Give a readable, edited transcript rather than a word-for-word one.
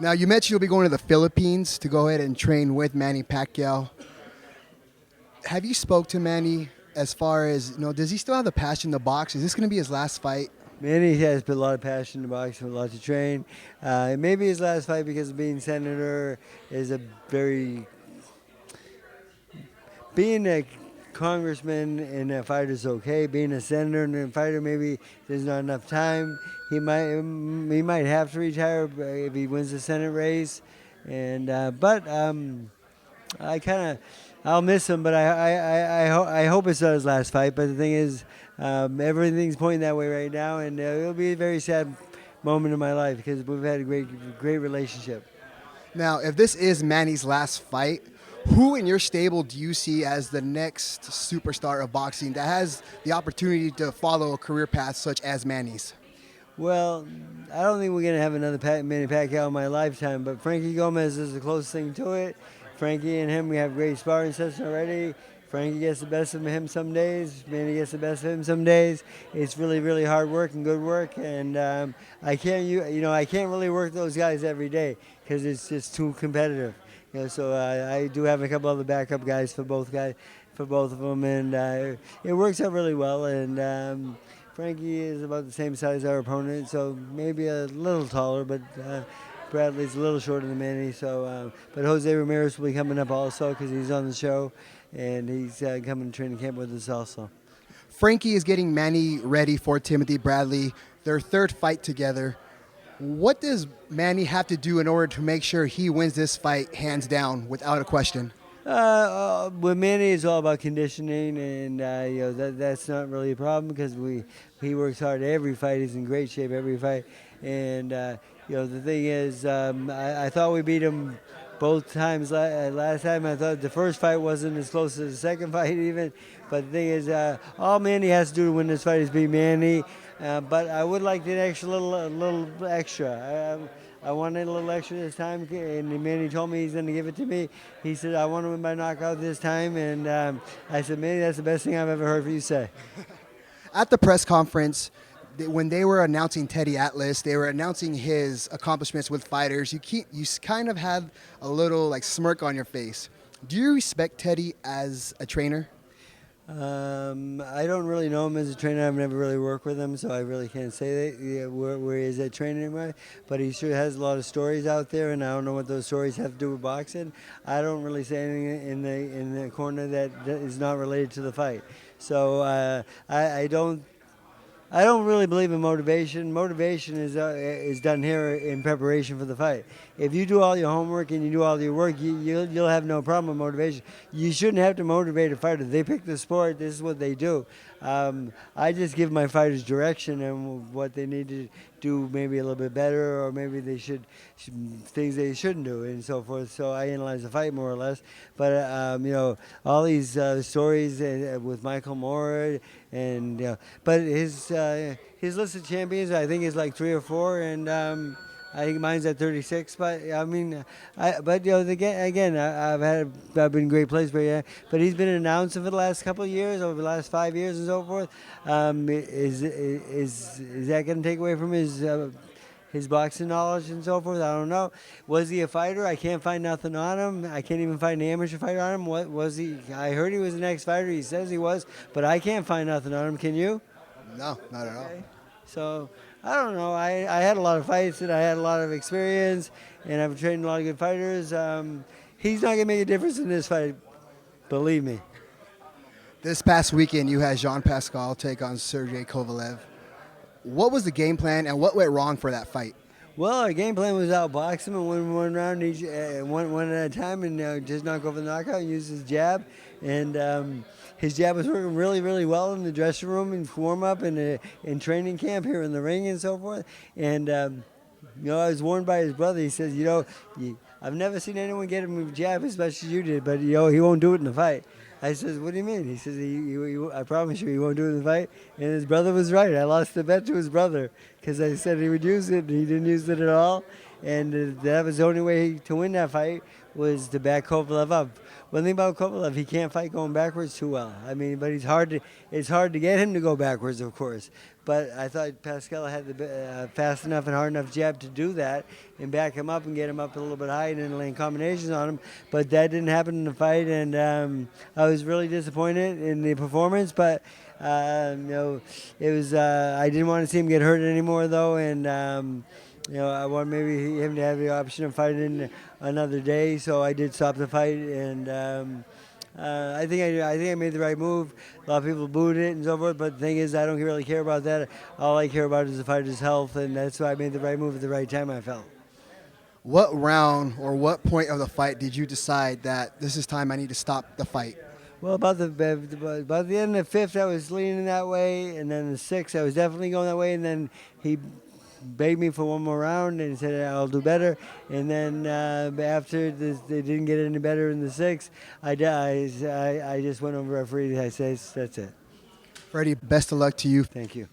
Now, you mentioned you'll be going to the Philippines to go ahead and train with Manny Pacquiao. Have you spoke to Manny as far as, does he still have the passion to box? Is this going to be his last fight? Manny has put a lot of passion in boxing, a lot to train. Maybe his last fight because of being senator is a very being a congressman and a fighter is okay. Being a senator and a fighter, maybe there's not enough time. He might have to retire if he wins the Senate race, and I'll miss him. But I hope it's not his last fight. But the thing is, everything's pointing that way right now, and it'll be a very sad moment in my life because we've had a great relationship. Now, if this is Manny's last fight, who in your stable do you see as the next superstar of boxing that has the opportunity to follow a career path such as Manny's? Well, I don't think we're going to have another Manny Pacquiao in my lifetime, but Frankie Gomez is the closest thing to it. Frankie and him, we have great sparring sessions already. Frankie gets the best of him some days. Manny gets the best of him some days. It's really, really hard work and good work, and I can't really work those guys every day because it's just too competitive. So I do have a couple other backup guys for both of them, and it works out really well. And Frankie is about the same size as our opponent, so maybe a little taller, but Bradley's a little shorter than Manny. So, but Jose Ramirez will be coming up also because he's on the show, and he's coming to training camp with us also. Frankie is getting Manny ready for Timothy Bradley, their third fight together. What does Manny have to do in order to make sure he wins this fight hands down without a question? With Manny, it's all about conditioning, and that's not really a problem because he works hard every fight. He's in great shape every fight, and the thing is, I thought we beat him both times. Last time I thought the first fight wasn't as close as the second fight even, but the thing is, all Manny has to do to win this fight is beat Manny. But I would like the extra little extra. I wanted a little extra this time, and Manny told me he's going to give it to me. He said, I want to win by knockout this time, and I said, Manny, that's the best thing I've ever heard you say. At the press conference, when they were announcing Teddy Atlas, they were announcing his accomplishments with fighters. You kind of had a little smirk on your face. Do you respect Teddy as a trainer? I don't really know him as a trainer. I've never really worked with him, so I really can't say that where he is at training anyway. But he sure has a lot of stories out there, and I don't know what those stories have to do with boxing. I don't really say anything in the corner that is not related to the fight. So I don't really believe in motivation. Motivation is done here in preparation for the fight. If you do all your homework and you do all your work, you'll have no problem with motivation. You shouldn't have to motivate a fighter. They pick the sport. This is what they do. I just give my fighters direction and what they need to do maybe a little bit better, or maybe they should things they shouldn't do and so forth. So I analyze the fight more or less. But all these stories with Michael Moore and but his list of champions I think is like 3 or 4, and I think mine's at 36. But I mean, I've been in great place, but he's been announced for the last couple of years, over the last 5 years and so forth. Is that going to take away from his boxing knowledge and so forth? I don't know. Was he a fighter? I can't find nothing on him. I can't even find an amateur fighter on him. What was he? I heard he was an ex-fighter. He says he was, but I can't find nothing on him. Can you? No, not at all. So I don't know. I had a lot of fights and I had a lot of experience, and I've trained a lot of good fighters. He's not going to make a difference in this fight. Believe me. This past weekend, you had Jean Pascal take on Sergey Kovalev. What was the game plan, and what went wrong for that fight? Well, our game plan was outbox him and win one round each, one at a time, and just not go for the knockout and use his jab. And his jab was working really, really well in the dressing room and warm-up and in training camp here in the ring and so forth. And, I was warned by his brother. He says, I've never seen anyone get him with a jab as much as you did, but, he won't do it in the fight. I says, what do you mean? He says, I promise you he won't do it in the fight. And his brother was right. I lost the bet to his brother because I said he would use it, and he didn't use it at all. And that was the only way to win that fight. was to back Kovalev up. One thing about Kovalev, he can't fight going backwards too well. I mean, but it's hard to get him to go backwards, of course. But I thought Pascal had the fast enough and hard enough jab to do that and back him up and get him up a little bit high and then land combinations on him. But that didn't happen in the fight, and I was really disappointed in the performance. But it was I didn't want to see him get hurt anymore, though, and. I want maybe him to have the option of fighting another day, so I did stop the fight, and I think I made the right move. A lot of people booed it and so forth, but the thing is, I don't really care about that. All I care about is the fighter's health, and that's why I made the right move at the right time, I felt. What round or what point of the fight did you decide that this is time I need to stop the fight? Well, about the end of the fifth, I was leaning that way, and then the sixth, I was definitely going that way, and then he begged me for one more round and said I'll do better. And then after they didn't get any better in the sixth, I just went over referee. I said that's it. Freddie, best of luck to you. Thank you.